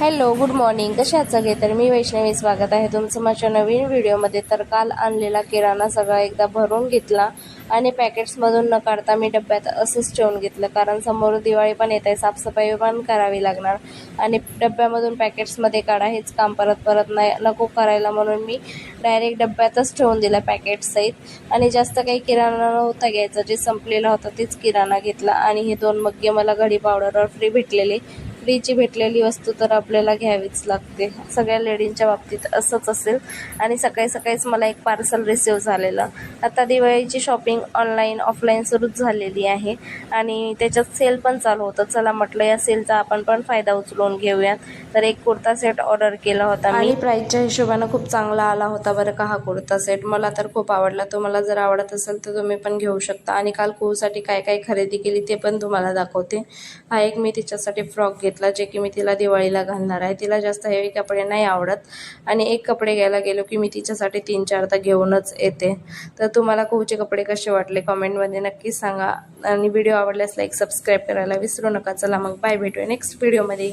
Hello good morning. कशा आहात सगळे? तर मी वैष्णवी, स्वागत आहे तुमचं माझ्या नवीन व्हिडिओमध्ये. तर काल आणलेला किराणा सगळा एकदा भरून घेतला आणि पॅकेट्समधून न काढता मी डब्यात असंच ठेवून घेतलं, कारण समोर दिवाळी पण येत आहे, साफसफाई पण करावी लागणार आणि डब्यामधून पॅकेट्समध्ये काढा हेच काम परत परत नको करायला, म्हणून मी डायरेक्ट डब्यातच ठेवून दिला पॅकेटसहित. आणि जास्त काही किराणा नव्हता घ्यायचा, जे संपलेला होता तेच किराणा घेतला. आणि हे 2 मग्गे मला घडी पावडरवर फ्री भेटलेले. फ्रीची भेटलेली वस्तू तर आपल्याला घ्यावीच लागते, सगळ्या लेडींच्या बाबतीत असंच असेल. आणि सकाळी सकाळीच मला एक पार्सल रिसीव झालेलं. आता दिवाळीची शॉपिंग ऑनलाईन ऑफलाईन सुरूच झालेली आहे आणि त्याच्यात सेल पण चालू होतं. चला म्हटलं या सेलचा आपण पण फायदा उचलून घेऊयात. तर एक कुर्ता सेट ऑर्डर केला होता मी आणि प्राईसच्या हिशोबानं खूप चांगला आला होता बरं का हा कुर्ता सेट. मला तर खूप आवडला. तुम्हाला जर आवडत असेल तर तुम्ही पण घेऊ शकता. आणि काल कुहूसाठी काय काय खरेदी केली ते पण तुम्हाला दाखवते. हा एक मी तिच्यासाठी फ्रॉक घेतला, जे की मी तिला दिवाळीला घालणार आहे. तिला जास्त हेवी कपडे नाही आवडत आणि एक कपडे घ्यायला गेलो की मी तिच्यासाठी 3-4 तर घेऊनच येते. तर तुम्हाला कुहूचे कपडे कसे वाटले कमेंटमध्ये नक्की सांगा आणि व्हिडिओ आवडल्यास लाईक सबस्क्राईब करायला विसरू नका. चला मग बाय, भेटूया नेक्स्ट व्हिडिओमध्ये.